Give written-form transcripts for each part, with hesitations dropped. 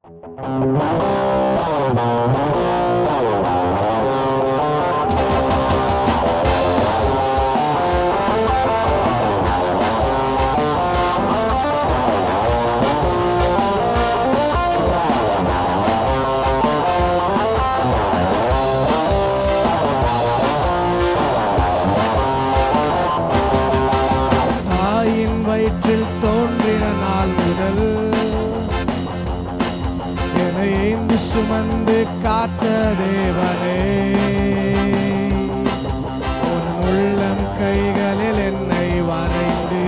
தாயின் வயிற்றில் தோன்றின நாள் முதல் என்னை ஏந்தி சுமந்து காத்த தேவனே, உன் உள்ளம் கைகளில் என்னை வரைந்து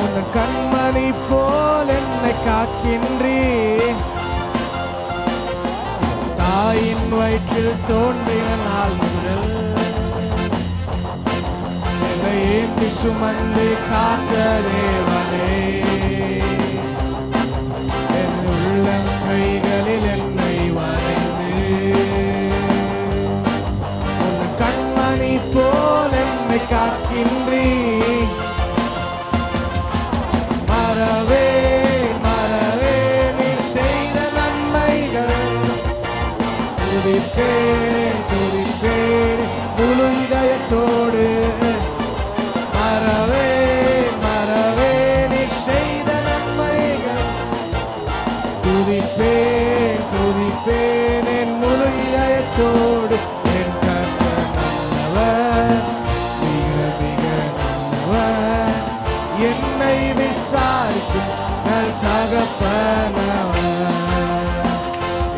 உன் கண்மணி போல் என்னை காக்கின்றீ. தாயின் வயிற்றில் தோன்றின நாள் முதல் என்னை ஏந்தி சுமந்து காத்த தேவனே, என் உள்ளம் கைகளில் என்னை வரைந்து உன் கண்மணி போல் என்னை காக்கின்றீ. மறவே மறவே நீ செய்த நன்மைகள் துதிப்பேன் துதிப்பேன் முழு இதயத்தோடு. மறவே மறவே நீ செய்த நன்மைகள் துதிப்பேன் துதிப்பேன் என் முழு இதயத்தோடு. என் கர்த்தர் நல்லவர், மிக மிக நல்லவர், என்னை விசாரிக்கும் நல் தகப்பனவர்.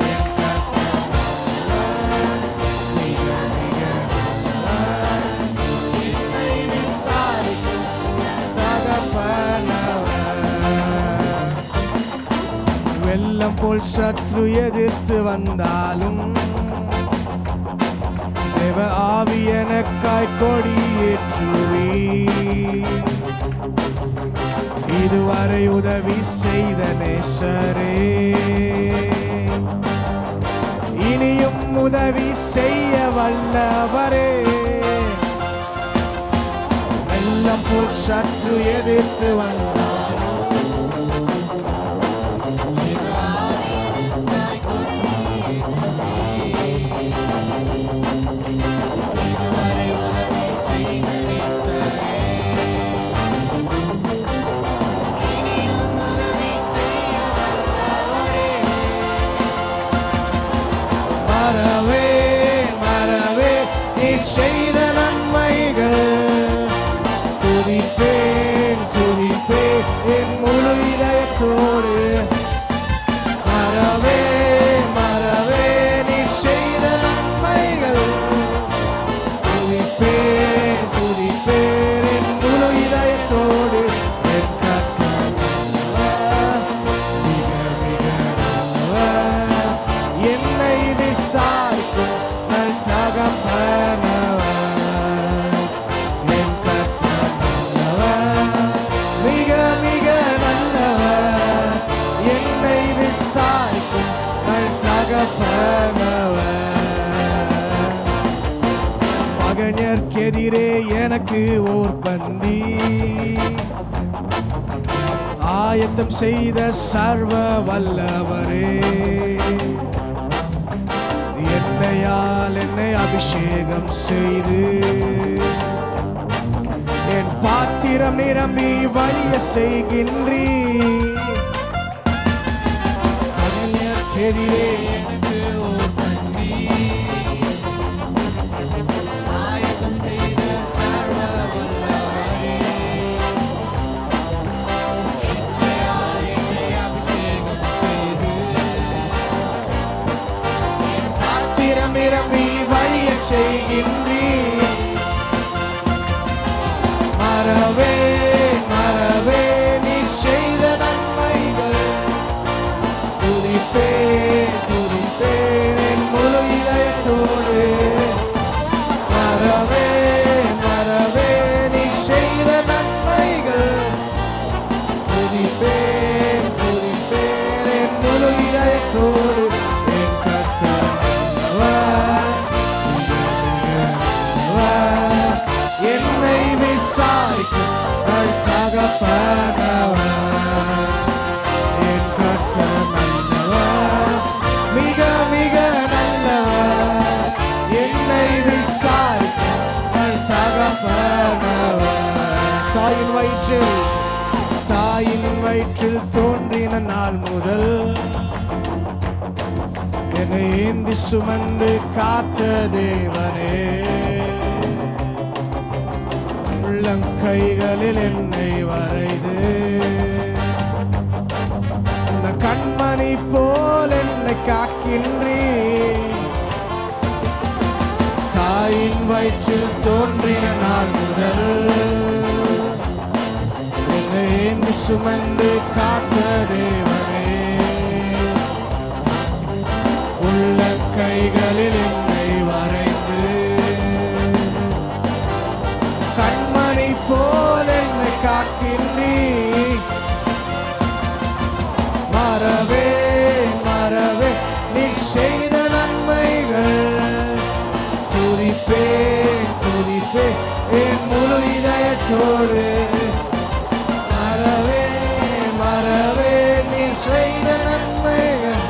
என் கர்த்தர் நல்லவர், மிக மிக நல்லவர், என்னை விசாரிக்கும் நல் தகப்பனவர். வெள்ளம் போல் சத்ரு எதிர்த்து வந்தாலும் தேவ ஆவி எனக்காய் கொடியேற்றுவி. இதுவரை உதவி செய்த நேசரே, இனியும் உதவி செய்ய வல்லவரே. வெள்ளம் போல் சத்ரு எதிர்த்து வந்தாலும் மறவே மறவே நீ செய்த நன்மைகள் துதிப்பேன் துதிப்பேன் என் முழு இதயத்தோடு. மறவே மறவே நீ செய்த நன்மைகள் துதிப்பேன் துதிப்பேன் என் முழு இதயத்தோடு. என் கர்த்தர் நல்லவர், மிக மிக நல்லவர், என்னை விசாரிக்கும் நல் தகப்பனவர். என் கர்த்தர் நல்லவர், மிக மிக நல்லவர், என்னை விசாரிக்கும் நல் தகப்பனவர். பகைஞர்க்கெதிரே எனக்கு ஓர் பந்தி ஆயத்தம் செய்த சர்வ வல்லவரே, எண்ணெயால் என்னை அபிஷேகம் செய்து என் பாத்திரம் நிரம்பி வழிய செய்கின்றீ. பகைஞர்க்கெதிரே எனக்கு ஓர் பந்தி ஆயத்தம் செய்த சர்வ வல்லவரே, எண்ணெயால் என்னை அபிஷேகம் செய்து பாத்திரம் நிரம்பி வழிய செய்கின்றீ. மறவே மறவே நீ செய்த நன்மைகள் துதிப்பேன் துதிப்பேன் என் முழு இதயத்தோடு. மறவே மறவே நீ செய்த நன்மைகள் துதிப்பேன் துதிப்பேன் என் முழு இதயத்தோடு. என் கர்த்தர் நல்லவர், மிக மிக நல்லவர், என்னை விசாரிக்கும் வயிற்றில் தோன்றின நாள் முதல் என்னை ஏந்தி சுமந்து காத்த தேவனே, உள்ளங்கைகளில் என்னை வரைது அந்த கண்மணி போல் என்னை காக்கின்றீர். தாயின் வயிற்றில் தோன்றின நாள் முதல் என்னை ஏந்தி சுமந்து காத்த தேவனே, உள்ளங்கைகளில் என்னை வரைந்து கண்மணி போல் என்னை காக்கின்றீர். மறவே மறவே நீ செய்த நன்மைகள், துதிப்பேன் துதிப்பேன் என் முழு இதயத்தோடு. மறவே மறவே நீ செய்த நன்மைகள்,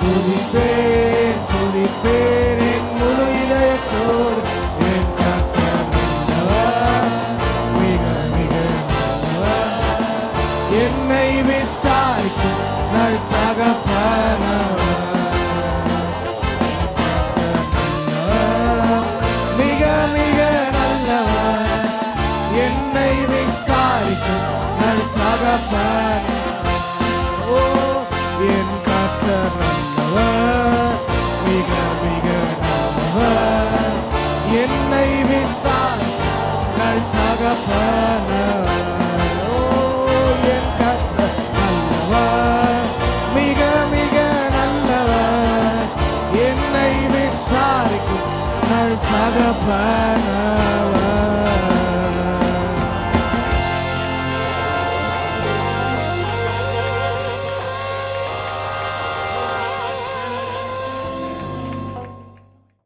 துதிப்பேன் துதிப்பேன் என் முழு இதயத்தோடு. என் கர்த்தர் நல்லவர், மிக மிக நல்லவர், என்னை விசாரிக்கும் நல் தகப்பனவர். மிக மிக நல்லவர், என்னை விசாரிக்கும் நல் தகப்பன். ஓ என் கர்த்தர் நல்லவர், மிக மிக நல்லவர், என்னை விசாரிக்கும் நல் தகப்பனவர். ஓ என் கர்த்தர் நல்லவர், மிக மிக நல்லவர், என்னை விசாரிக்கும் நல் தகப்பனவர்.